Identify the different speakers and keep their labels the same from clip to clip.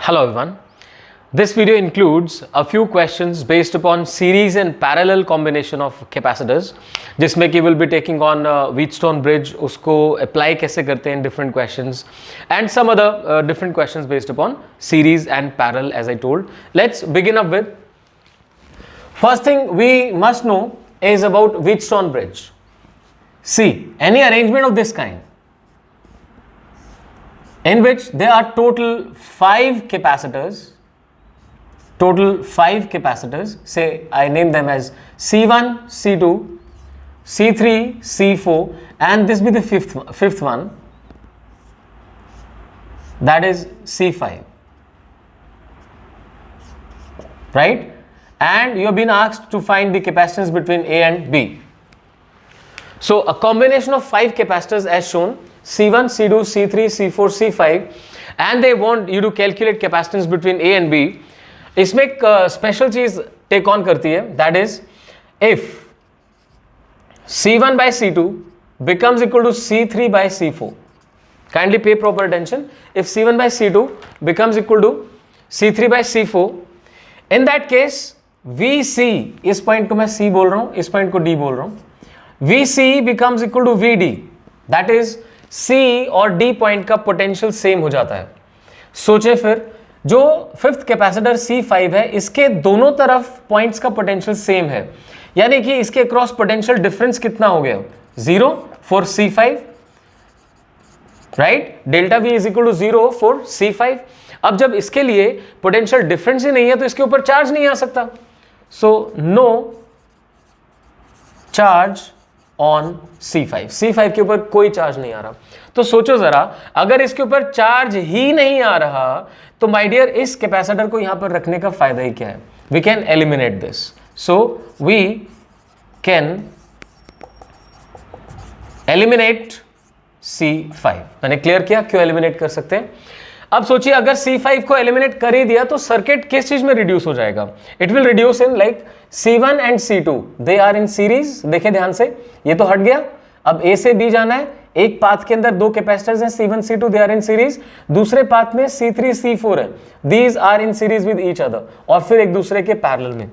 Speaker 1: Hello everyone. This video includes a few questions based upon series and parallel combination of capacitors, जिसमें कि will be taking on Wheatstone bridge, उसको apply कैसे करते हैं different questions and some other different questions based upon series and parallel as I told. Let's begin up with first thing we must know is about Wheatstone bridge. See, any arrangement of this kind in which there are total 5 capacitors, say I name them as C1, C2, C3, C4 and this be the fifth one, that is C5, right? And you have been asked to find the capacitance between A and B. So a combination of 5 capacitors as shown, C1, C2, C3, C4, C5 and they want you to calculate capacitance between A and B. इसमें एक special चीज take on करती है, that is if C1 by C2 becomes equal to C3 by C4. Kindly pay proper attention. If C1 by C2 becomes equal to C3 by C4, in that case VC, इस point को मैं C बोल रहा हूं, इस point को D बोल रहा हूं, VC becomes equal to VD. That is C और D पॉइंट का पोटेंशियल सेम हो जाता है. सोचे फिर जो फिफ्थ कैपेसिटर C5 है, इसके दोनों तरफ पॉइंट्स का पोटेंशियल सेम है, यानी कि इसके क्रॉस पोटेंशियल डिफरेंस कितना हो गया, 0 for C5, right? Delta V is equal to 0 for C5. अब जब इसके लिए पोटेंशियल डिफरेंस ही नहीं है तो इसके ऊपर चार्ज नहीं आ सकता. So no charge on C5 के ऊपर कोई चार्ज नहीं आ रहा. तो सोचो जरा, अगर इसके ऊपर चार्ज ही नहीं आ रहा तो माय डियर इस कैपेसिटर को यहां पर रखने का फायदा ही क्या है? We can eliminate this. So we can eliminate C5. मैंने क्लियर किया क्यों एलिमिनेट कर सकते हैं. अब सोचिए, अगर C5 को एलिमिनेट कर ही दिया तो सर्किट किस चीज में रिड्यूस हो जाएगा? It will reduce in like C1 and C2 they are in series. देखे ध्यान से, ये तो हट गया. अब A से B जाना है. एक पाथ के अंदर दो कैपेसिटर्स हैं C1 C2, they are in series. दूसरे पाथ में C3 C4 है, these are in series with each other, और फिर एक दूसरे के पैरेलल में.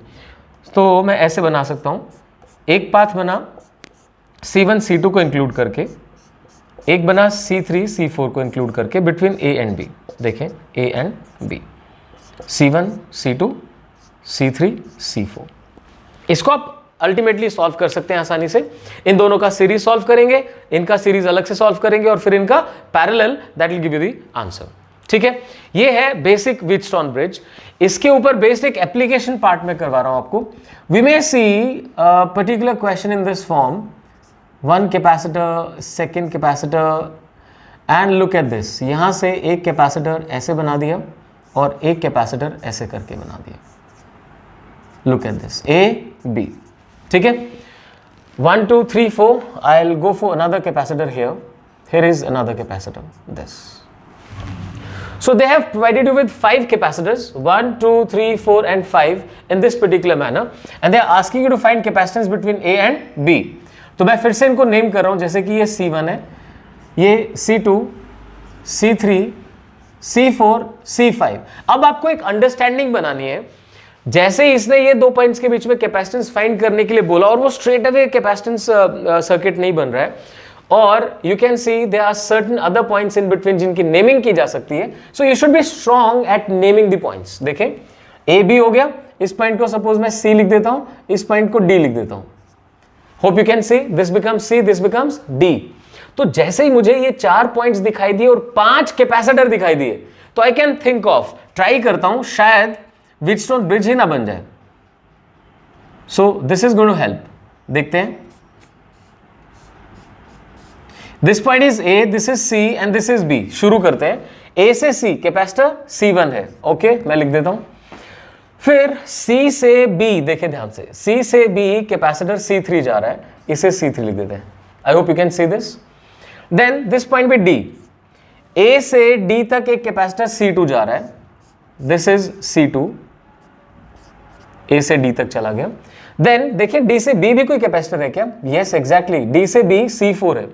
Speaker 1: तो मैं ऐसे बना सकता हूं, एक पाथ बना C1 C2 को इंक्लूड करके, एक बना C3 C4 को इंक्लूड करके बिटवीन A एंड B. देखें A and B, C1 C2 C3 C4. इसको आप अल्टीमेटली सॉल्व कर सकते हैं आसानी से. इन दोनों का सीरीज सॉल्व करेंगे, इनका सीरीज अलग से सॉल्व करेंगे और फिर इनका parallel, that will give you the answer. ठीक है, ये है बेसिक व्हीटस्टोन ब्रिज. इसके ऊपर बेस्ड एक एप्लीकेशन पार्ट में करवा रहा हूं आपको. We may see particular question in this form, one capacitor, second capacitor and look at this. यहां से एक कैपेसिटर ऐसे बना दिया और एक कैपेसिटर ऐसे करके बना दिया. Look at this, A B. ठीक है, 1 2 3 4. I will go for another capacitor here. Here is another capacitor, this. So they have provided you with 5 capacitors, 1 2 3 4 and 5 in this particular manner, and they are asking you to find capacitance between A and B. तो मैं फिर से इनको name कर रहा हूं, जैसे कि ये C1 है, ये C2, C3, C4, C5. अब आपको एक अंडरस्टैंडिंग बनानी है. जैसे इसने ये दो पॉइंट्स के बीच में कैपेसिटेंस फाइंड करने के लिए बोला और वो स्ट्रेट अवे कैपेसिटेंस सर्किट नहीं बन रहा है, और you can see there are certain other points in between जिनकी नेमिंग की जा सकती है. So you should be strong at naming the points. देखें, ए बी हो गया, इस पॉइंट को सपोज मैं सी लिख देता हूं, इस पॉइंट को डी लिख देता हूं. Hope you can see this becomes C, this becomes D. तो जैसे ही मुझे ये 4 पॉइंट्स दिखाई दिए और 5 कैपेसिटर दिखाई दिए, तो I can think of, try करता हूं, शायद व्हीटस्टोन ब्रिज ही ना बन जाए. So this is going to help. देखते हैं, this point is A, this is C and this is B. शुरू करते हैं. ए से सी कैपेसिटर C1 है, ओके मैं लिख देता हूं. फिर C से B, देखे ध्यान से, C से B कैपेसिटर C3 जा रहा है, इसे C3 लिख देते हैं. I hope you can see this. Then this point पे D, A से D तक एक कैपेसिटर C2 जा रहा है, दिस इज C2, A से D तक चला गया. देन देखिए D से B भी कोई कैपेसिटर है क्या? यस एग्जैक्टली, D से B C4 है,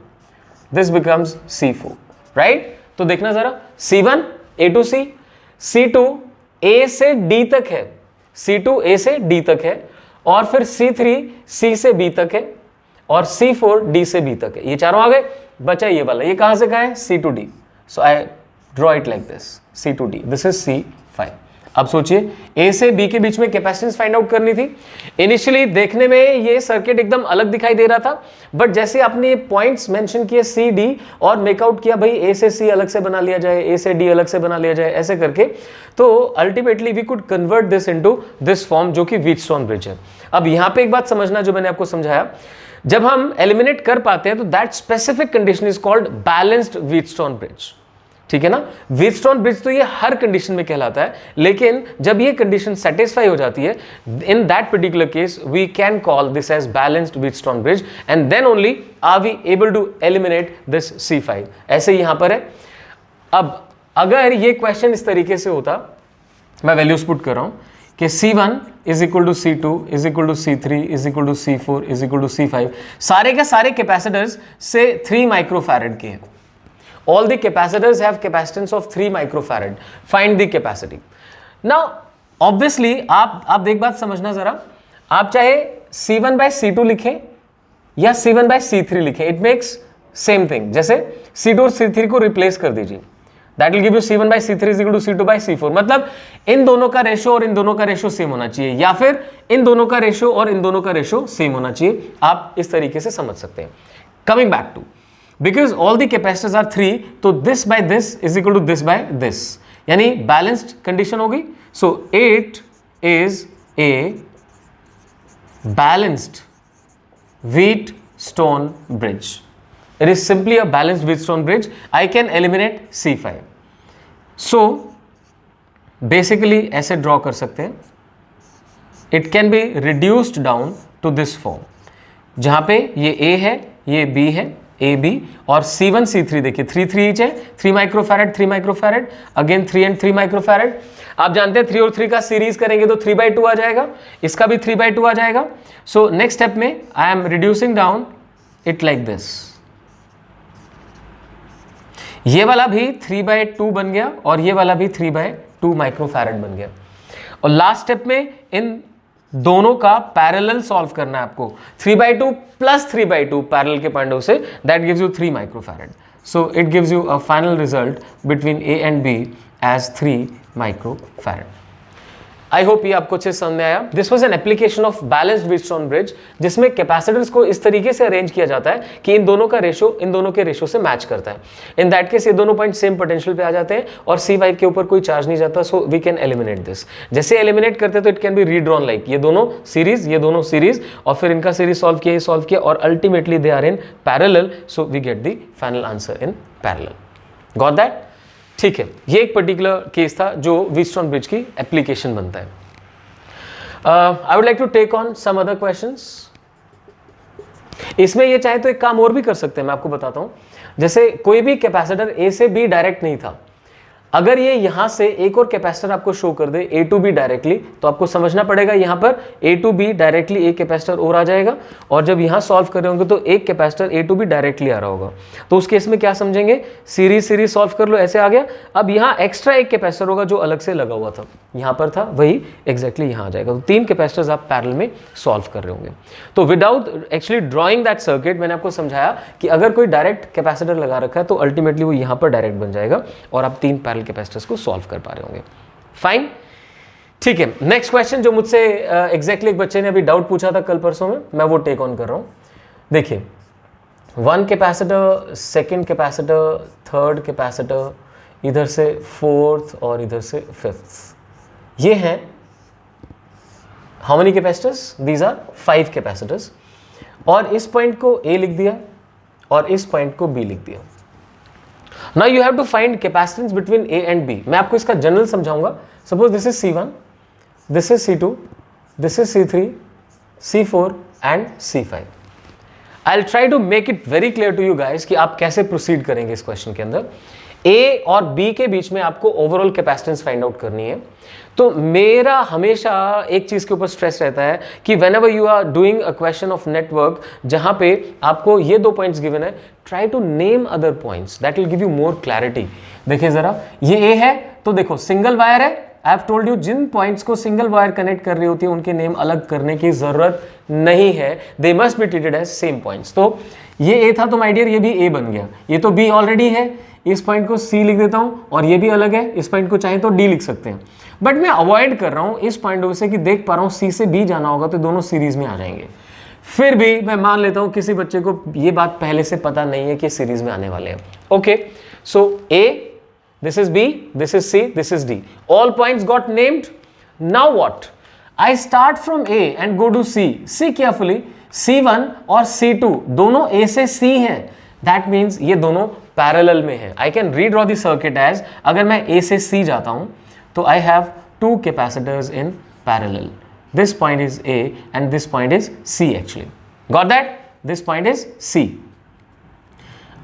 Speaker 1: दिस बिकम्स C4, राइट? तो देखना जरा, C1 A to C, C2 A से D तक है, C2 A से D तक है, और फिर C3 C से B तक है, और C4 D से B तक है। ये चारों आ गए, बचा ये वाला, ये कहां से कहां है? C to D। So I draw it like this, C to D, this is C5। अब सोचिए A से B के बीच में कैपेसिटेंस फाइंड आउट करनी थी। इनिशियली देखने में ये सर्किट एकदम अलग दिखाई दे रहा था, बट जैसे आपने पॉइंट्स मेंशन किए C D और मेकआउट किया भाई A से C अलग से बना लिया जाए, A से D अलग से बना लिया जाए, ऐसे करके, तो ultimately we could convert this into this form जो कि व्हीटस्टोन ब्रिज है। अब यहां पे एक बात समझना जो मैंने आपको समझाया, जब हम एलिमिनेट कर पाते हैं तो that specific condition is called balanced Wheatstone bridge. ठीक है ना? व्हीटस्टोन ब्रिज तो ये हर कंडीशन में कहलाता है, लेकिन जब ये कंडीशन सेटिस्फाई हो जाती है, in that particular case we can call this as balanced Wheatstone bridge, and then only are we able to eliminate this C5। ऐसे यहां पर है। अब अगर ये क्वेश्चन इस तरीके से होता, मैं वैल्यूज पुट कर रहा हूं कि C1 is equal to C2 is equal to C3 is equal to C4 is equal to C5, सारे के सारे कैपेसिटर्स से 3 माइक्रोफैरेड के हैं। All the capacitors have capacitance of 3 microfarad. Find the capacity. Now, obviously, आप एक बात समझना जरा, आप चाहे C1 by C2 लिखें या C1 by C3 लिखें, it makes same thing. जैसे C2 और C3 को रिप्लेस कर दीजिए, that will give you C1 by C3 is equal to C2 by C4. मतलब इन दोनों का रेशो और इन दोनों का रेशो सेम होना चाहिए, या फिर इन दोनों का रेशो और इन दोनों का रेशो सेम होना चाहिए। आप इस तरीके से समझ सकते हैं। Coming back to, because all the capacitors are 3, तो this by this is equal to this by this, यानी balanced condition होगी। So 8 is a balanced Wheatstone bridge. It is simply a balanced Wheatstone bridge. I can eliminate C5. So basically ऐसे draw कर सकते हैं। It can be reduced down to this form, जहां पे ये A है, ये B है, AB, और C1 C3 देखिए 3 ईच है, 3 microfarad 3 microfarad, again 3 and 3 microfarad. आप जानते हैं 3 और 3 का सीरीज करेंगे तो 3/2 आ जाएगा, इसका भी 3/2 आ जाएगा। सो नेक्स्ट स्टेप में I am reducing down it like this, ये वाला भी 3/2 बन गया और ये वाला भी 3/2 माइक्रोफैरेड बन गया। और लास्ट स्टेप में इन दोनों का पैरेलल सॉल्व करना है आपको, 3/2 प्लस 3/2 पैरेलल के पॉइंट से, that gives you 3 microfarad. So it gives you a final result between A and B as 3 microfarad. I hope ये आपको अच्छे समझ में आया। This was an application of balanced Wheatstone bridge, जिसमें कैपेसिटर्स को इस तरीके से अरेंज किया जाता है कि इन दोनों का रेशो इन दोनों के रेशो से मैच करता है। इन दैट केस ये दोनों पॉइंट सेम पोटेंशियल पे आ जाते हैं और C5 के ऊपर कोई चार्ज नहीं जाता, so we can eliminate this. जैसे एलिमिनेट करते हैं तो it can be redrawn like ये दोनों सीरीज और फिर इनका सीरीज सॉल्व किया और ultimately they are in parallel, so we get the final answer in parallel. Got that? ठीक है, ये एक पर्टिकुलर केस था जो व्हीटस्टोन ब्रिज की एप्लीकेशन बनता है। I would like to take on some other questions. इसमें ये चाहे तो एक काम और भी कर सकते हैं, मैं आपको बताता हूं। जैसे कोई भी कैपेसिटर A से B डायरेक्ट नहीं था, अगर ये यहां से एक और कैपेसिटर आपको शो कर दे A to B डायरेक्टली, तो आपको समझना पड़ेगा यहां पर A to B डायरेक्टली एक कैपेसिटर और आ जाएगा, और जब यहां सॉल्व कर रहे होंगे तो एक capacitor A to B directly आ रहा होगा। तो उस केस में क्या समझेंगे, सीरीज सॉल्व कर लो, ऐसे आ गया। अब यहां एक्स्ट्रा एक कैपेसिटर होगा जो अलग से लगा हुआ था, यहां पर था, वही एग्जैक्टली यहां आ जाएगा। तो 3 कैपेसिटर्स आप पैरेलल में सॉल्व कर रहे होंगे। तो without actually drawing that circuit, मैंने आपको समझाया कि अगर कोई डायरेक्ट कैपेसिटर लगा रखा है तो अल्टीमेटली वो यहां पर डायरेक्ट बन जाएगा और आप 3 पैरेलल कैपेसिटर्स को सॉल्व कर पा रहे होंगे। फाइन, ठीक है। नेक्स्ट क्वेश्चन जो मुझसे एग्जैक्टली एक बच्चे ने अभी डाउट पूछा था कल परसों में, मैं वो टेक ऑन कर रहा हूं। देखिए, 1 capacitor, 2nd capacitor, 3rd capacitor, इधर से 4th और इधर से 5th, ये हैं how many capacitors? These are 5 capacitors. और इस पॉइंट को A लिख दिया और इस पॉइंट को B लिख दिया। Now you have to find capacitance between A and B. मैं आपको इसका जनरल समझाऊंगा। Suppose this is C1, this is C2, this is C3, C4 and C5. I'll try to make it very clear to you guys कि आप कैसे proceed करेंगे इस question के अंदर। ए और बी के बीच में आपको ओवरऑल कैपेसिटेंस फाइंड आउट करनी है। तो मेरा हमेशा एक चीज के ऊपर स्ट्रेस रहता है कि whenever you are doing a question of network जहां पे आपको ये 2 पॉइंट्स गिवन है, try to name other points, that will give you more clarity. देखिए जरा, ये ए है तो देखो सिंगल वायर है, आई हैव टोल्ड यू जिन पॉइंट्स को सिंगल वायर कनेक्ट कर रही होती है उनके नेम अलग करने की जरूरत नहीं है, they must be treated as same points. तो ये ए था तो माय डियर ये भी ए बन गया, ये तो बी ऑलरेडी है, इस पॉइंट को सी लिख देता हूं, और ये भी अलग है, इस पॉइंट को चाहे तो डी लिख सकते हैं। बट मैं अवॉइड कर रहा हूं इस पॉइंट ऑफ व्यू से कि देख पा रहा हूं सी से बी जाना होगा तो दोनों सीरीज में आ जाएंगे। फिर भी मैं मान लेता हूं किसी बच्चे को ये बात पहले से पता नहीं है कि सीरीज में आने वाले हैं। Okay, so A, this is B, this is C, this is D. All points got named. Now what? I start from A and go to C. See carefully, C1 और C2 दोनों A से C हैं. That means ये दोनों parallel में हैं. I can redraw the circuit as, अगर मैं A से C जाता हूँ तो I have 2 capacitors in parallel. This point is A and this point is C actually. Got that? This point is C.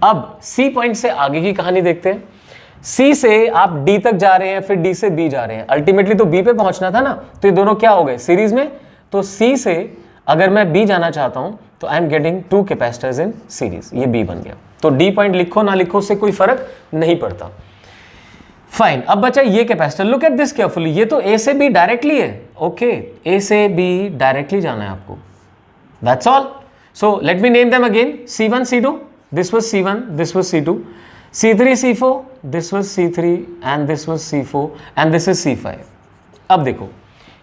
Speaker 1: अब C point से आगे की कहानी देखते हैं। C से आप D तक जा रहे हैं, फिर D से B जा रहे हैं, अल्टीमेटली तो B पे पहुंचना था ना, तो ये दोनों क्या हो गए सीरीज में। तो C से अगर मैं B जाना चाहता हूं तो I am getting 2 capacitors in series, ये B बन गया। तो D पॉइंट लिखो ना लिखो से कोई फर्क नहीं पड़ता। फाइन, अब बचा ये capacitor, look at this carefully, ये तो A से B डायरेक्टली है। ओके, A से B डायरेक्टली जाना है आपको, that's all. So let me name them again, C1 C2, this was C1, this was C2, C3 C4, this was C3 and this was C4 and this is C5। अब देखो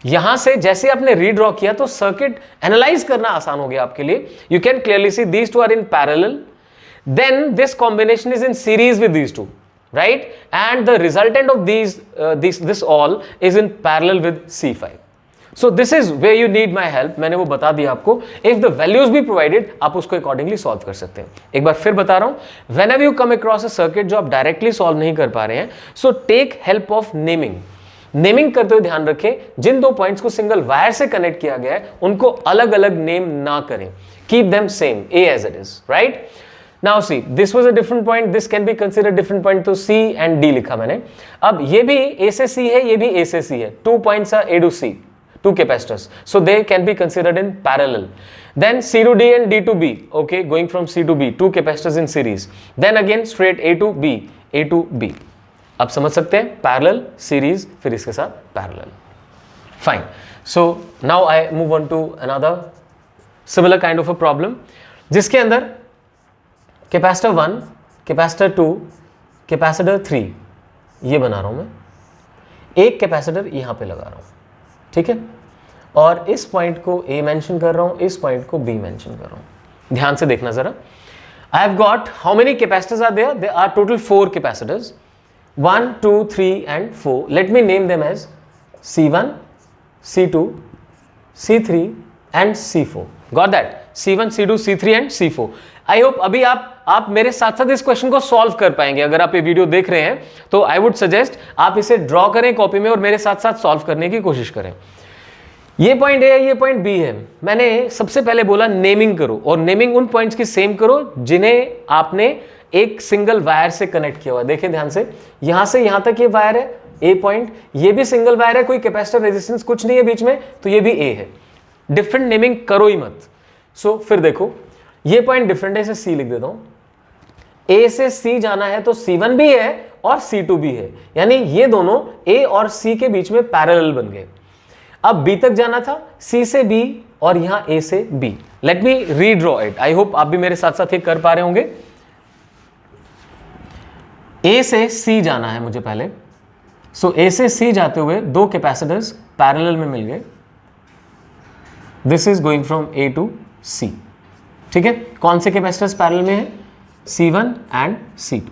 Speaker 1: यहां से जैसे आपने redraw किया तो सर्किट एनालाइज करना आसान हो गया आपके लिए। You can clearly see these two are in parallel, then this combination is in series with these two, right, and the resultant of this all is in parallel with C5। So this is where you need my help, मैंने वो बता दिया आपको। If the values be provided, आप उसको accordingly solve कर सकते हैं। एक बार फिर बता रहा हूँ, whenever you come across a circuit जो आप directly solve नहीं कर पा रहे हैं, so take help of naming। Naming करते हुए ध्यान रखें जिन 2 पॉइंट्स को सिंगल वायर से कनेक्ट किया गया है उनको अलग अलग नेम ना करें, keep them same, A as it is, right? Now see, this was a different point, this can be considered different point, तो C and D लिखा मैंने। अब ये भी A से C है, ये भी A से C है, 2 points are A to C, 2 capacitors, so they can be considered in parallel. Then C to D and D to B, okay, going from C to B, 2 capacitors in series. Then again straight A to B, A to B. अब समझ सकते हैं, parallel, series, फिर इसके साथ parallel. Fine. So now I move on to another similar kind of a problem, जिसके अंदर capacitor 1, capacitor 2, capacitor 3 ये बना रहा हूं मैं, एक कैपेसिटर यहां पे लगा रहा हूं, ठीक है, और इस पॉइंट को A मेंशन कर रहा हूं, इस पॉइंट को B मेंशन कर रहा हूं। ध्यान से देखना जरा, I have got how many capacitors are there, there are total 4 capacitors, 1 2 3 and 4। Let me name them as C1 C2 C3 and C4। Got that, C1 C2 C3 and C4। I hope अभी आप मेरे साथ साथ इस question को solve कर पाएंगे। अगर आप ये वीडियो देख रहे हैं तो आई वुड सजेस्ट आप इसे ड्रॉ करें कॉपी में और मेरे साथ साथ सॉल्व करने की कोशिश करें। ये पॉइंट ए है, ये पॉइंट बी है। मैंने सबसे पहले बोला नेमिंग करो, और नेमिंग उन पॉइंट्स की सेम करो जिन्हें आपने एक सिंगल वायर से कनेक्ट किया हुआ। देखिए ध्यान से, यहां से यहां तक ये वायर है ए पॉइंट, ये भी सिंगल वायर है, कोई कैपेसिटर रेजिस्टेंस कुछ नहीं है बीच में, तो ये भी ए है। डिफरेंट नेमिंग करो ही मत। सो फिर देखो ये पॉइंट डिफरेंट है, इसे सी लिख देता हूं। ए से सी जाना है तो C1 भी है और C2 भी है, यानी ये दोनों A और C के बीच में पैरेलल बन गए। अब B तक जाना था, C से B और यहां A से B। Late me redraw it, I hope आप भी मेरे साथ साथ ये कर पा रहे होंगे। A से C जाना है मुझे पहले, सो A से C जाते हुए 2 कैपेसिटर्स पैरेलल में मिल गए। This is going from A to C, ठीक है। कौन से कैपेसिटर्स पैरेलल में है? C1 and C2।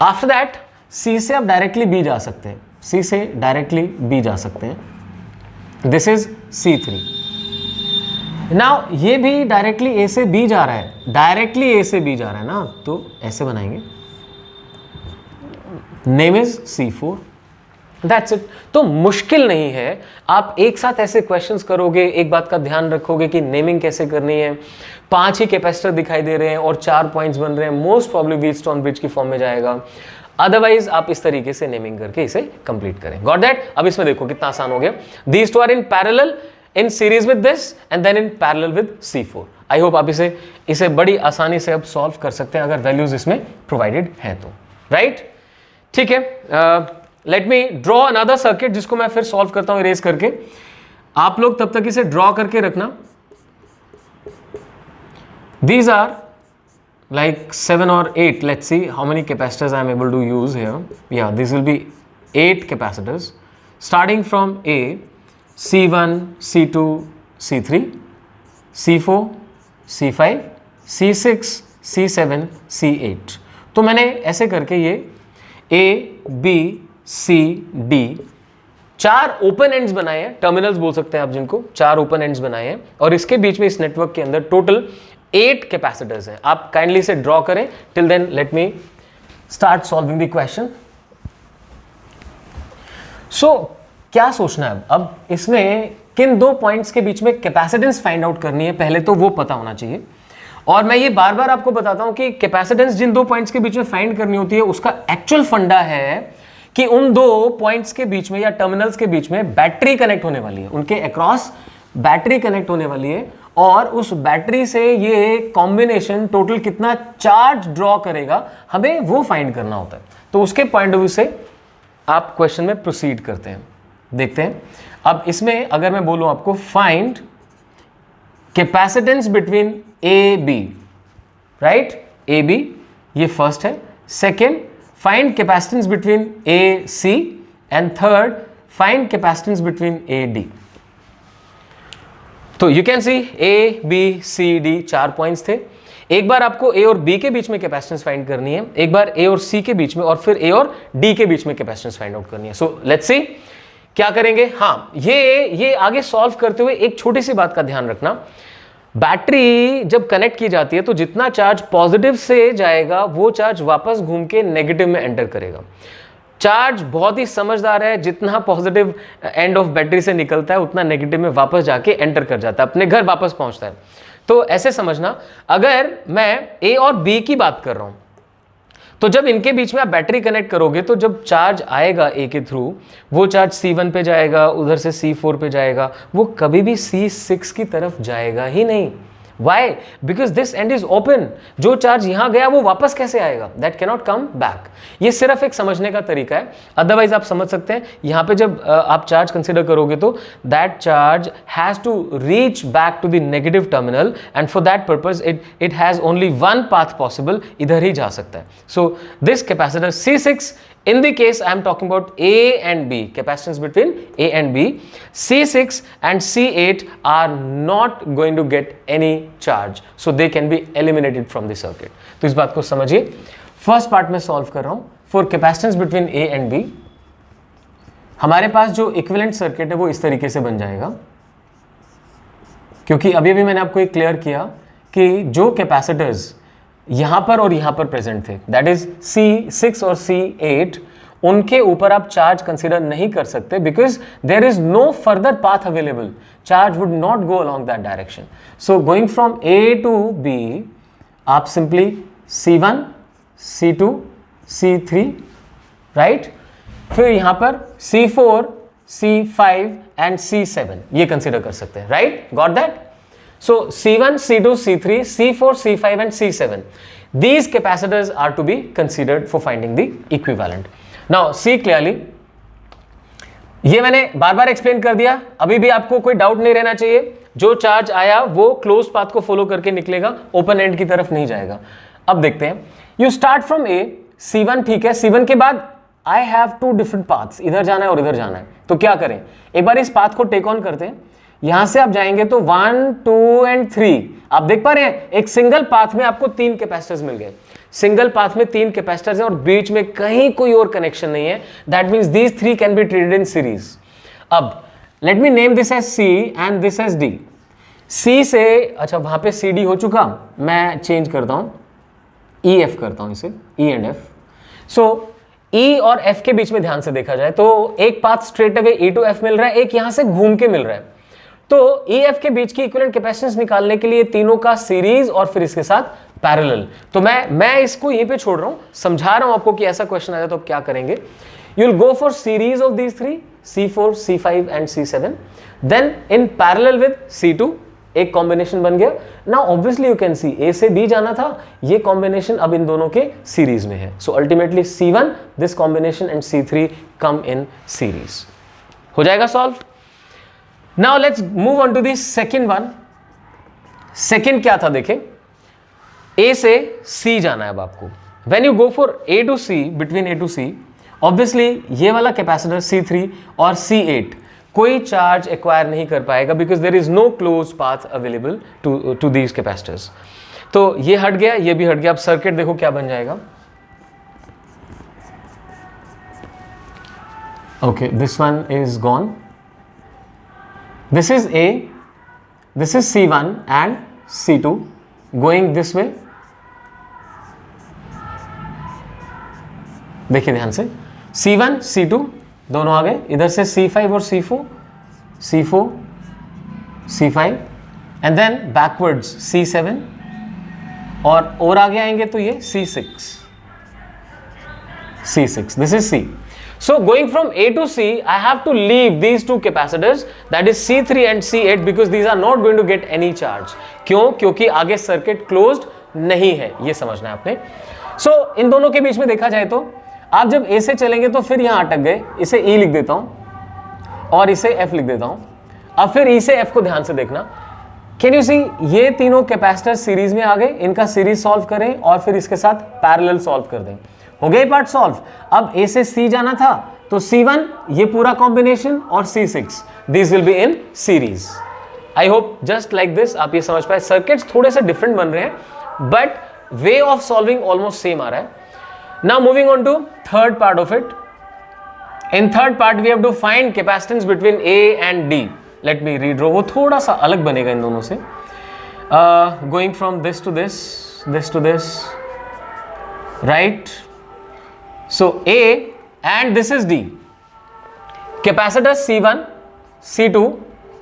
Speaker 1: After that C से आप डायरेक्टली B जा सकते हैं, C से डायरेक्टली B जा सकते हैं। This is C3। नाउ ये भी डायरेक्टली A से B जा रहा है, डायरेक्टली A से B जा रहा है ना, तो ऐसे बनाएंगे, name is C4। That's it. तो मुश्किल नहीं है, आप एक साथ ऐसे क्वेश्चंस करोगे, एक बात का ध्यान रखोगे कि नेमिंग कैसे करनी है, 5 ही कैपेसिटर दिखाई दे रहे हैं और 4 पॉइंट्स बन रहे हैं, मोस्ट प्रॉब्ली व्हीटस्टोन ब्रिज की फॉर्म में जाएगा। अदरवाइज आप इस तरीके से नेमिंग करके इसे कंप्लीट करें। Got that? अब इसमें देखो कितना आसान हो गया। These two are in parallel in series with this and then in parallel with C4। I hope आप इसे बड़ी आसानी से अब सॉल्व कर सकते हैं अगर वैल्यूज इसमें प्रोवाइडेड हैं तो, राइट? ठीक है, let me draw another circuit जिसको मैं फिर सॉल्व करता हूं इरेज करके। आप लोग तब तक इसे ड्रॉ करके रखना। These are like 7 or 8. Let's see how many capacitors I am able to use here. Yeah, this will be 8 capacitors starting from A, C1, C2, C3, C4, C5, C6, C7, C8। तो मैंने ऐसे करके ये A, B, C, D 4 open ends बनाए हैं, terminals बोल सकते हैं आप जिनको, 4 ओपन एंड्स बनाए हैं और इसके बीच में इस नेटवर्क के अंदर टोटल 8 कैपेसिटर्स हैं। आप काइंडली से ड्रॉ करें। Till then let me start solving the question. So क्या सोचना है अब इसमें किन 2 पॉइंट्स के बीच में कैपेसिटेंस फाइंड आउट करनी है, पहले तो वो पता होना चाहिए। और मैं ये बार बार आपको बताता हूं कि कैपेसिटेंस जिन 2 पॉइंट्स के बीच में फाइंड करनी होती है उसका एक्चुअल फंडा है कि उन 2 पॉइंट्स के बीच में या टर्मिनल्स के बीच में बैटरी कनेक्ट होने वाली है, उनके अक्रॉस बैटरी कनेक्ट होने वाली है और उस बैटरी से ये कॉम्बिनेशन टोटल कितना चार्ज ड्रॉ करेगा हमें वो फाइंड करना होता है। तो उसके पॉइंट ऑफ व्यू से आप क्वेश्चन में प्रोसीड करते हैं। देखते हैं अब इसमें अगर मैं बोलूं आपको find capacitance between A B, right? A B ये फर्स्ट है। Second find capacitance between A C and third find capacitance between A D. तो you can see A B C D 4 points थे। एक बार आपको ए और बी के बीच में capacitance find करनी है, एक बार ए और सी के बीच में और फिर ए और डी के बीच में कैपेसिटेंस फाइंड आउट करनी है। सो लेट्स सी क्या करेंगे। हाँ, ये आगे सॉल्व करते हुए एक छोटी सी बात का ध्यान रखना। बैटरी जब कनेक्ट की जाती है तो जितना चार्ज पॉजिटिव से जाएगा वो चार्ज वापस घूम के नेगेटिव में एंटर करेगा। चार्ज बहुत ही समझदार है, जितना पॉजिटिव एंड ऑफ बैटरी से निकलता है उतना नेगेटिव में वापस जाके एंटर कर जाता है, अपने घर वापस पहुंचता है। तो ऐसे समझना, अगर मैं ए और बी की बात कर रहा हूं तो जब इनके बीच में आप बैटरी कनेक्ट करोगे तो जब चार्ज आएगा ए के थ्रू वो चार्ज C1 पे जाएगा, उधर से C4 पे जाएगा, वो कभी भी C6 की तरफ जाएगा ही नहीं। Why? Because this end is open. जो चार्ज यहां गया वो वापस कैसे आएगा? That cannot come back. ये सिर्फ एक समझने का तरीका है। अदरवाइज आप समझ सकते हैं यहां पे जब आप चार्ज कंसिडर करोगे तो that charge has to reach back to the negative terminal and for that purpose it has only one path possible. इधर ही जा सकता है। So this capacitor C6, in the case I am talking about A and B, capacitance between A and B, C6 and C8 are not going to get any charge, so they can be eliminated from the circuit. तो इस बात को समझिए। First part में solve कर रहा हूं। For capacitance between A and B हमारे पास जो इक्विवेलेंट सर्किट है वो इस तरीके से बन जाएगा, क्योंकि अभी भी मैंने आपको एक क्लियर किया कि जो कैपेसिटर्स यहां पर और यहां पर प्रेजेंट थे, दैट इज C6 और C8, उनके ऊपर आप चार्ज कंसीडर नहीं कर सकते because there is no further path available, charge would not go along that direction. So going from A to B आप simply C1, C2, C3, right? फिर यहां पर C4, C5 एंड C7 ये consider कर सकते हैं, right? Got that? So C1, C2, C3, C4, C5 and C7. These capacitors are to be considered for finding the equivalent. Now see clearly. ये मैंने बार बार explain कर दिया, अभी भी आपको कोई डाउट नहीं रहना चाहिए। जो चार्ज आया वो क्लोज पाथ को फॉलो करके निकलेगा, ओपन एंड की तरफ नहीं जाएगा। अब देखते हैं, you start from A, C1 ठीक है, C1 के बाद आई हैव 2 डिफरेंट पाथ्स, इधर जाना है और इधर जाना है। तो क्या करें, एक बार इस पाथ को टेक ऑन करते हैं। यहां से आप जाएंगे तो 1, 2 एंड 3 आप देख पा रहे हैं, एक सिंगल पाथ में आपको 3 कैपेसिटर्स मिल गए। सिंगल पाथ में 3 कैपेसिटर्स हैं और बीच में कहीं कोई और कनेक्शन नहीं है। That means these 3 can be treated in series. अब let me name this as C and this as D। C से, अच्छा वहां पे CD हो चुका, मैं चेंज करता हूं, EF करता हूं इसे, E and F। So E और F के बीच में ध्यान से देखा जाए तो एक path straight away E to F मिल रहा है, एक यहां से घूम के मिल रहा है। तो E F के बीच की इक्विवेलेंट कैपेसिटेंस निकालने के लिए तीनों का सीरीज और फिर इसके साथ पैरेलल। तो मैं इसको यहीं पे छोड़ रहा हूं, समझा रहा हूं आपको कि ऐसा क्वेश्चन आ जाए तो आप क्या करेंगे। You will go for series of these three, C4, C5 and C7, then in parallel with C2 एक कॉम्बिनेशन बन गया। Now obviously you can see A से बी जाना था, ये कॉम्बिनेशन अब इन दोनों के सीरीज में है। So ultimately C1 this combination and C3 come in series. हो जाएगा solve. Now let's move on to the second one. Second क्या था देखें, ए से सी जाना है अब आपको। When you go for A to C, between A to C, obviously ये वाला कैपेसिटर C3 और C8 कोई चार्ज एक्वायर नहीं कर पाएगा because there is no close path available to these capacitors. तो ये हट गया, ये भी हट गया। अब सर्किट देखो क्या बन जाएगा। Okay, this one is gone, this is A, this is C1 and C2 going this way। देखिए ध्यान से, C1 C2 दोनों आ गए, इधर से C5 और C4, C4 C5 and then backwards C7 और आगे आएंगे तो ये C6, this is C। So going from A to C, I have to leave these two capacitors, that is C3 and C8, because these are not going to get any charge। क्यों? क्योंकि आगे circuit closed नहीं है, ये समझना है आपने। So इन दोनों के बीच में देखा जाए तो आप जब A से चलेंगे तो फिर यहां अटक गए, इसे E लिख देता हूं और इसे F लिख देता हूं। अब फिर E से F को ध्यान से देखना। कैन यू सी, ये तीनों कैपेसिटर सीरीज में आ गए, इनका सीरीज सॉल्व करें और फिर इसके साथ पैरेलल सॉल्व कर दें। हो गया पार्ट सॉल्व। अब A से C जाना था तो C1 ये पूरा कॉम्बिनेशन और C6 this will be in series. I hope just like this आप ये समझ पाए। सर्किट्स थोड़े से डिफरेंट बन रहे हैं but way of solving almost same आ रहा है। Now moving on to third part of it. In third part we have to find capacitance between A and D। Let me redraw, वो थोड़ा सा अलग बनेगा इन दोनों से। Going from this to this, this to this, right. So A and this is D. Capacitor C1, C2,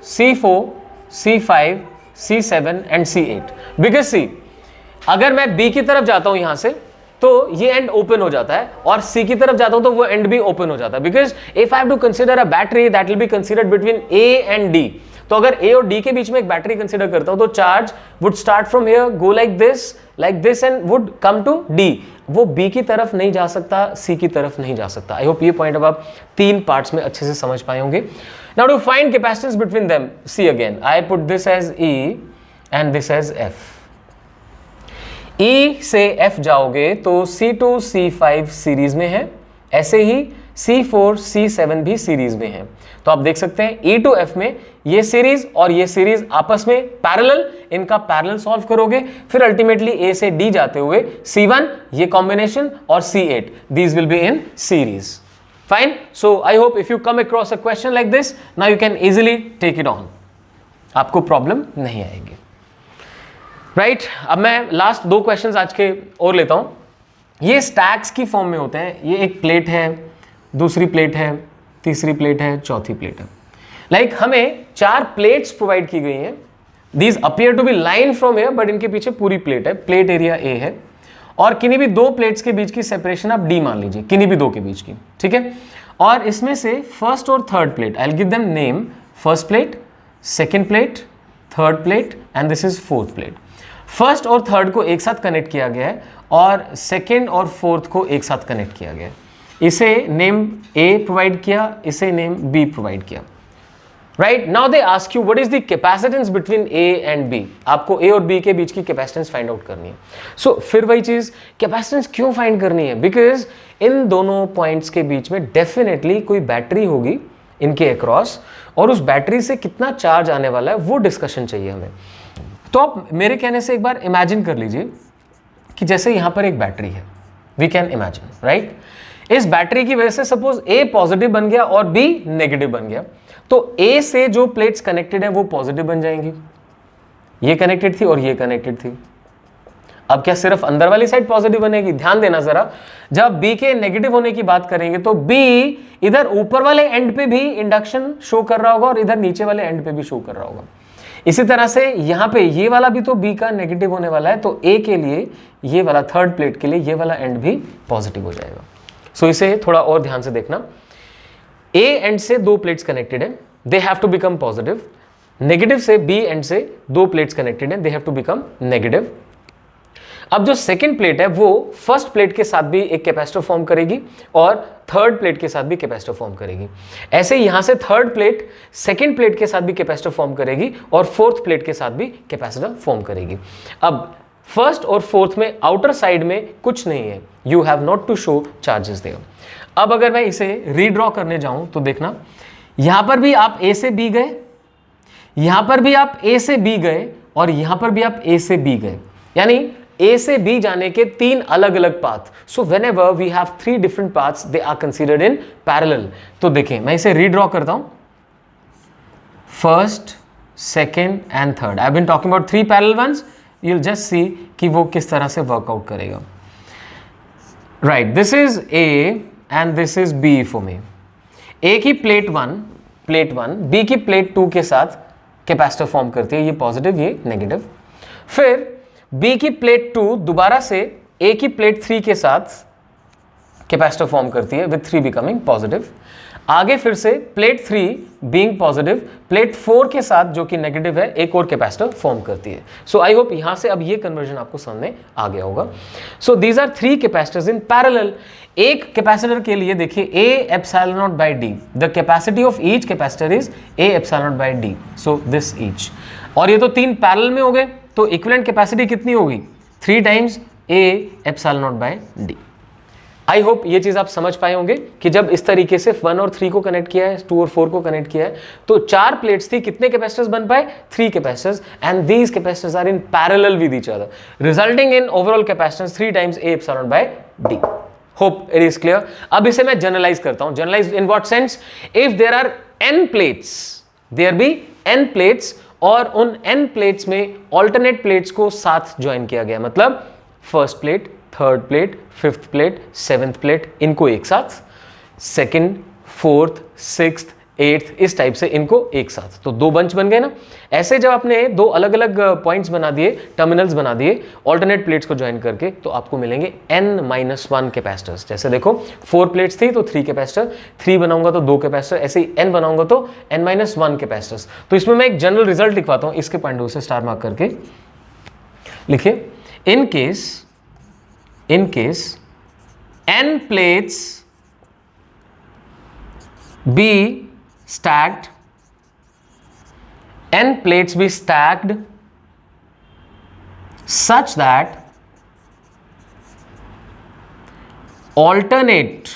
Speaker 1: C4, C5, C7 and C8. Because C, अगर मैं B की तरफ जाता हूं यहां से तो ये एंड ओपन हो जाता है और C की तरफ जाता हूं तो वो एंड भी ओपन हो जाता है। Because if I have to consider a battery that will be considered between A and D। तो अगर A और D के बीच में एक बैटरी कंसिडर करता हूं तो charge would start from here, go like this and would come to D। वो B की तरफ नहीं जा सकता, C की तरफ नहीं जा सकता। आई होप ये पॉइंट अब आप तीन पार्ट्स में अच्छे से समझ पाए होंगे। Now to find capacitance between them, see again I put this as E and this as F। E से F जाओगे तो C2 C5 सीरीज में है, ऐसे ही C4 C7 भी सीरीज में है। तो आप देख सकते हैं E to F में ये सीरीज और ये सीरीज आपस में पैरेलल, इनका पैरेलल सॉल्व करोगे फिर अल्टीमेटली A से D जाते हुए C1 ये कॉम्बिनेशन और C8 these will be in series. Fine. So I hope if you come across a question like this now you can easily take it on, आपको problem नहीं आएगी। Right अब मैं लास्ट दो क्वेश्चंस आज के और लेता हूं। ये स्टैक्स की फॉर्म में होते हैं। ये एक प्लेट है, दूसरी प्लेट है, तीसरी प्लेट है, चौथी प्लेट है। लाइक हमें चार प्लेट्स प्रोवाइड की गई हैं। These appear to be line from air but इनके पीछे पूरी प्लेट है। प्लेट एरिया A है और किन्हीं भी दो प्लेट्स के बीच की सेपरेशन आप D मान लीजिए, किन्हीं भी दो के बीच की, ठीक है। और इसमें से फर्स्ट और third plate, I will give them name, first plate, second plate, third plate and this is fourth plate. First और थर्ड को एक साथ कनेक्ट किया गया है और सेकेंड और फोर्थ को एक साथ कनेक्ट किया गया है। इसे नेम A प्रोवाइड किया, इसे नेम B प्रोवाइड किया। Right now they ask you what is the capacitance between A and B। आपको A और B के बीच की कैपेसिटेंस फाइंड आउट करनी है। सो फिर वही चीज, कैपेसिटेंस क्यों फाइंड करनी है? बिकॉज इन दोनों पॉइंट्स के बीच में डेफिनेटली कोई बैटरी होगी इनके अक्रॉस और उस बैटरी से कितना चार्ज आने वाला है वो डिस्कशन चाहिए हमें। तो आप मेरे कहने से एक बार इमेजिन कर लीजिए कि जैसे यहां पर एक बैटरी है, वी कैन इमेजिन, राइट। इस बैटरी की वजह से सपोज A पॉजिटिव बन गया और B नेगेटिव बन गया, तो A से जो प्लेट्स कनेक्टेड है वो पॉजिटिव बन जाएंगी, ये कनेक्टेड थी और ये कनेक्टेड थी। अब क्या सिर्फ अंदर वाली साइड पॉजिटिव बनेगी? ध्यान देना जरा, जब B के नेगेटिव होने की बात करेंगे तो B इधर ऊपर वाले एंड पे भी इंडक्शन शो कर रहा होगा और इधर नीचे वाले एंड पे भी शो कर रहा होगा। इसी तरह से यहां पे ये वाला भी तो B का नेगेटिव होने वाला है, तो A के लिए ये वाला थर्ड प्लेट के लिए ये वाला एंड भी पॉजिटिव हो जाएगा। सो इसे थोड़ा और ध्यान से देखना। A एंड से दो प्लेट्स कनेक्टेड है, they have to become positive. Negative से B एंड से दो प्लेट्स कनेक्टेड है, they have to become negative. अब जो सेकंड प्लेट है वो फर्स्ट प्लेट के साथ भी एक कैपेसिटर फॉर्म करेगी और थर्ड प्लेट के साथ भी कैपेसिटर फॉर्म करेगी। ऐसे यहां से थर्ड प्लेट सेकंड प्लेट के साथ भी कैपेसिटर फॉर्म करेगी और फोर्थ प्लेट के साथ भी कैपेसिटर फॉर्म करेगी। अब फर्स्ट और फोर्थ में आउटर साइड में कुछ नहीं है, you have not to show charges there. अब अगर मैं इसे रीड्रॉ करने जाऊं तो देखना, यहां पर भी आप A से B गए, यहां पर भी आप A से B गए और यहां पर भी आप A से B गए, यानी A से B जाने के तीन अलग अलग पाथ। So whenever we have three different paths they are considered in parallel. तो देखें मैं इसे रीड्रॉ करता हूं, first, second and third. I have been talking about three parallel ones, you will just see कि वो किस तरह से वर्कआउट करेगा। Right, this is A and this is B for me. A की प्लेट वन B की plate 2 के साथ कैपेसिटर फॉर्म करती है, ये पॉजिटिव ये नेगेटिव। फिर B की प्लेट 2 दोबारा से A की प्लेट 3 के साथ कैपेसिटर फॉर्म करती है विथ 3 बिकमिंग पॉजिटिव। आगे फिर से प्लेट 3 बीइंग पॉजिटिव प्लेट 4 के साथ जो कि नेगेटिव है एक और कैपेसिटर फॉर्म करती है। सो आई होप यहां से अब ये कन्वर्जन आपको समझ में आ गया होगा। So these are three capacitors in parallel. एक कैपेसिटर के लिए देखिए A epsilon not by D, the capacity of each capacitor is A epsilon not by D, so this each. और ये तो तीन पैरेलल में हो गए, तो इक्विवेलेंट कैपेसिटी कितनी होगी? 3 times A epsilon not by D। आई होप ये चीज आप समझ पाए होंगे कि जब इस तरीके से 1 और 3 को कनेक्ट किया है, 2 और 4 को कनेक्ट किया है, तो 4 प्लेट्स थी, कितने कैपेसिटर्स बन पाए? 3 capacitors, and these capacitors are in parallel with each other, resulting in overall capacitance 3 times A epsilon by D। Hope it is clear. अब इसे मैं जनरलाइज करता हूं। Generalize in what sense? If there are n plates, there be n plates, और उन n plates में alternate plates को साथ ज्वाइन किया गया, मतलब first plate, third plate, fifth plate, seventh plate, इनको एक साथ, सेकंड, फोर्थ, सिक्स्थ, एट्थ, इस टाइप से इनको एक साथ, तो दो बंच बन गए ना। ऐसे जब आपने दो अलग अलग पॉइंट्स बना दिए, टर्मिनल्स बना दिए ऑल्टरनेट प्लेट्स को ज्वाइन करके, तो आपको मिलेंगे n-1 कैपेसिटर्स। जैसे देखो 4 प्लेट्स थी तो 3 कैपेसिटर, 3 बनाऊंगा तो 2 कैपेसिटर, ऐसे ही n बनाऊंगा तो n-1 कैपेसिटर्स। तो इसमें मैं एक जनरल रिजल्ट लिखवाता हूं, इसके पॉइंट से स्टार मार्क करके लिखिए, in case n plates be stacked, n plates be stacked such that alternate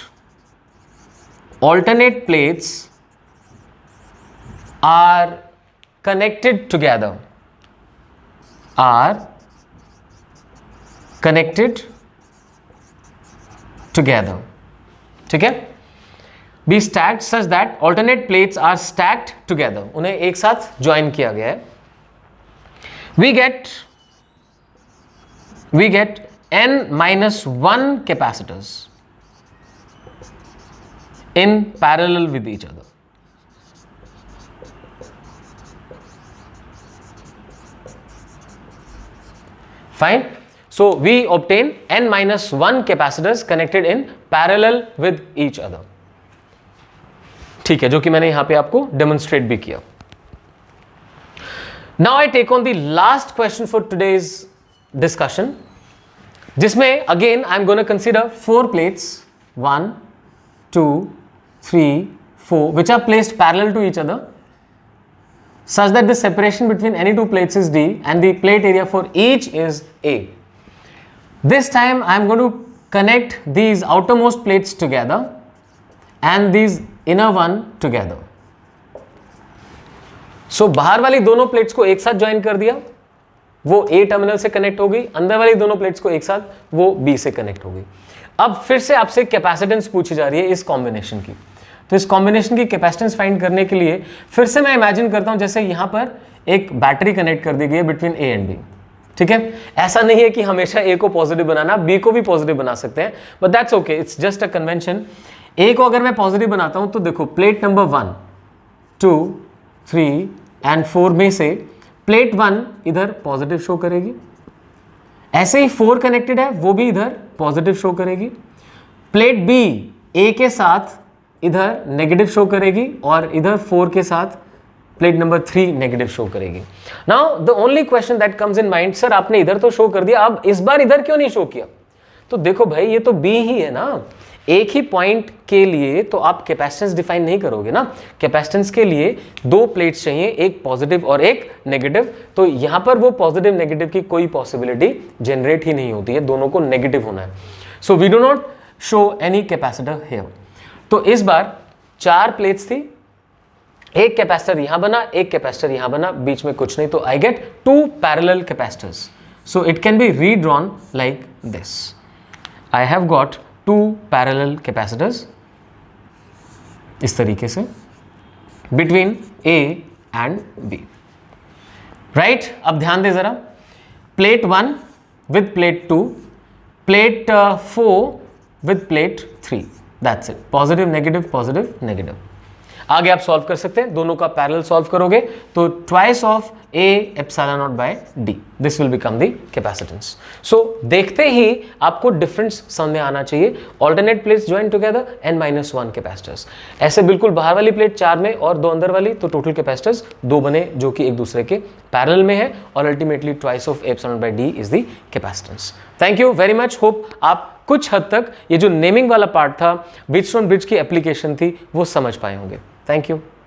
Speaker 1: plates are connected together, ठीक है। Be stacked such that alternate plates are stacked together, उन्हें एक साथ ज्वाइन किया गया है। We get n-1 capacitors in parallel with each other. Fine, so we obtain n-1 capacitors connected in parallel with each other, ठीक है, जो कि मैंने यहां पे आपको डेमोन्स्ट्रेट भी किया। Now I take on the last question for today's discussion, जिसमें again I am going to consider 4 plates, 1, 2, 3, 4, which are placed parallel to each other, such that the separation between any two plates is D and the plate area for each is A. This time I am going to connect these outermost plates together and these inner one together. So बाहर वाली दोनों plates को एक साथ join कर दिया, वो A terminal से कनेक्ट हो गई, अंदर वाली दोनों प्लेट्स को एक साथ वो B से कनेक्ट हो गई। अब फिर से आपसे कैपेसिटेंस पूछी जा रही है इस कॉम्बिनेशन की, तो इस कॉम्बिनेशन की कैपेसिटेंस फाइंड करने के लिए फिर से मैं इमेजिन करता हूं जैसे यहां पर एक बैटरी कनेक्ट कर दी गई है बिटवीन A एंड B, ठीक है, ऐसा नहीं है कि हमेशा ए को पॉजिटिव बनाना, बी को भी पॉजिटिव बना सकते हैं, but that's okay, it's just a convention. A को अगर मैं पॉजिटिव बनाता हूं तो देखो प्लेट नंबर 1, 2, 3 एंड 4 में से प्लेट 1 इधर पॉजिटिव शो करेगी, ऐसे ही 4 कनेक्टेड है वो भी इधर पॉजिटिव शो करेगी। प्लेट बी ए के साथ इधर नेगेटिव शो करेगी और इधर 4 के साथ प्लेट नंबर 3 नेगेटिव शो करेगी। Now the only question that comes in mind, sir आपने इधर तो शो कर दिया, अब इस बार इधर क्यों नहीं शो किया? तो देखो भाई ये तो बी ही है ना, एक ही पॉइंट के लिए तो आप कैपेसिटेंस डिफाइन नहीं करोगे ना, कैपेसिटेंस के लिए 2 प्लेट्स चाहिए, एक पॉजिटिव और एक नेगेटिव, तो यहां पर वो पॉजिटिव नेगेटिव की कोई पॉसिबिलिटी जनरेट ही नहीं होती है, दोनों को नेगेटिव होना है। So we do not show any capacitor here. तो इस बार 4 प्लेट्स थी, एक कैपेसिटर यहां बना, एक कैपेसिटर यहां बना, बीच में कुछ नहीं, तो I get 2 parallel capacitors. So it can be redrawn like this, I have got 2 parallel capacitors इस तरीके से between A and B, right. अब ध्यान दे जरा, plate 1 with plate 2, plate 4 with plate 3, that's it, positive negative positive negative. आगे आप solve कर सकते हैं, दोनों का पैरेलल सॉल्व करोगे तो twice of A epsilon not by D, this will become the capacitance. So देखते ही आपको डिफरेंस समझ में आना चाहिए, alternate plates join together n-1 capacitors, ऐसे बिल्कुल बाहर वाली प्लेट 4 में और 2 अंदर वाली, तो टोटल कैपेसिटर्स 2 बने जो कि एक दूसरे के पैरेलल में है, और ultimately twice of epsilon not by D is the capacitance. Thank you very much, hope आप कुछ हद तक ये जो नेमिंग वाला पार्ट था, व्हीटस्टोन ब्रिज की एप्लीकेशन थी, वो समझ पाए होंगे। Thank you.